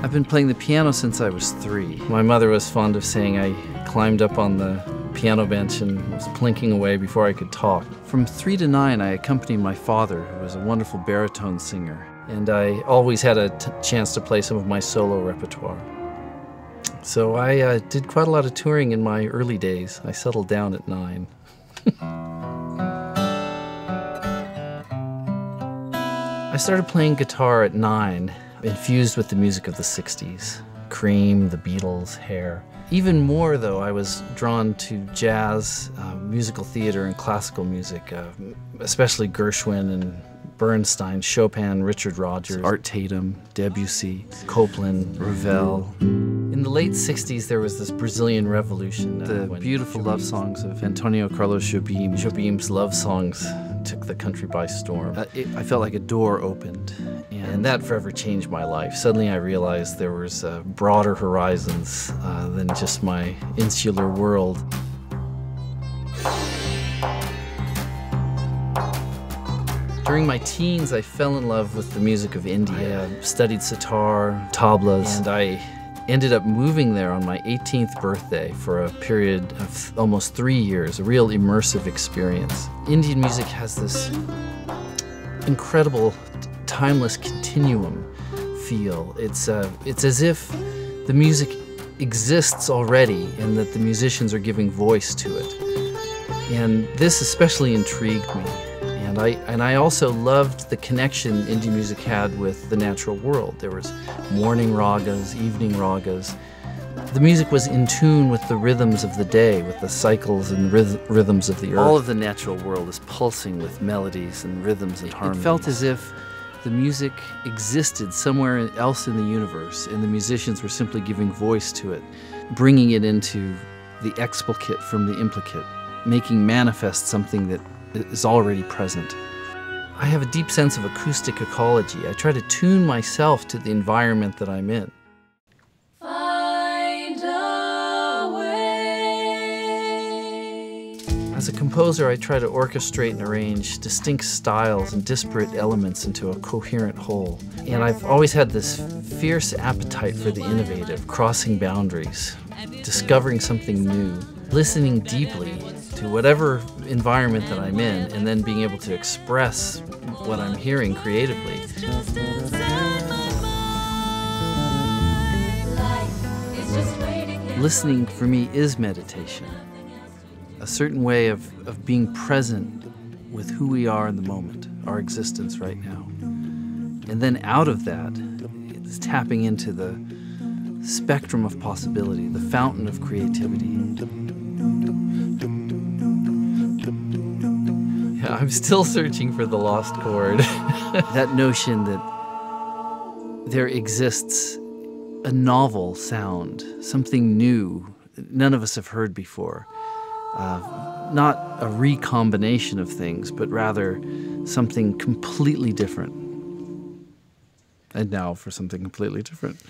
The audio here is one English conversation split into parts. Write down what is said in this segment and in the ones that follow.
I've been playing the piano since I was 3. My mother was fond of saying I climbed up on the piano bench and was plinking away before I could talk. From 3 to 9, I accompanied my father, who was a wonderful baritone singer, and I always had a chance to play some of my solo repertoire. So I did quite a lot of touring in my early days. I settled down at 9. I started playing guitar at 9, infused with the music of the 60s. Cream, the Beatles, Hair. Even more, though, I was drawn to jazz, musical theater, and classical music, especially Gershwin and Bernstein, Chopin, Richard Rodgers, Art Tatum, Debussy, Copland, Ravel. In the late 60s, there was this Brazilian revolution. The beautiful love songs of Antonio Carlos Jobim. Jobim's love songs took the country by storm. I felt like a door opened, and that forever changed my life. Suddenly I realized there was broader horizons than just my insular world. During my teens, I fell in love with the music of India. I studied sitar, tablas, and I ended up moving there on my 18th birthday for a period of almost 3 years, a real immersive experience. Indian music has this incredible, timeless continuum feel. It's as if the music exists already and that the musicians are giving voice to it. And this especially intrigued me. And I also loved the connection Indian music had with the natural world. There was morning ragas, evening ragas. The music was in tune with the rhythms of the day, with the cycles and rhythms of the earth. All of the natural world is pulsing with melodies and rhythms and harmonies. It felt as if the music existed somewhere else in the universe, and the musicians were simply giving voice to it, bringing it into the explicate from the implicate, making manifest something that is already present. I have a deep sense of acoustic ecology. I try to tune myself to the environment that I'm in. Find a way. As a composer, I try to orchestrate and arrange distinct styles and disparate elements into a coherent whole. And I've always had this fierce appetite for the innovative, crossing boundaries, discovering something new, listening deeply to whatever environment that I'm in, and then being able to express what I'm hearing creatively. Listening for me is meditation, a certain way of being present with who we are in the moment, our existence right now. And then out of that, it's tapping into the spectrum of possibility, the fountain of creativity. I'm still searching for the lost chord. That notion that there exists a novel sound, something new that none of us have heard before. Not a recombination of things, but rather something completely different. And now for something completely different.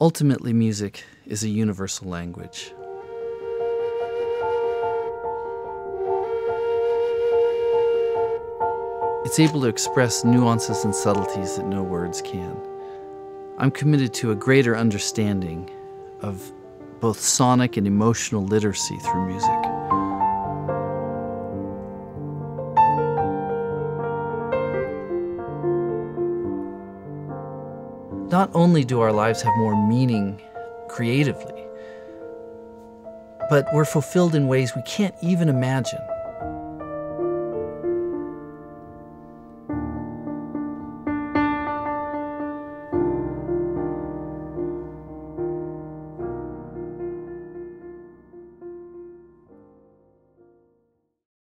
Ultimately, music is a universal language. It's able to express nuances and subtleties that no words can. I'm committed to a greater understanding of both sonic and emotional literacy through music. Not only do our lives have more meaning creatively, but we're fulfilled in ways we can't even imagine.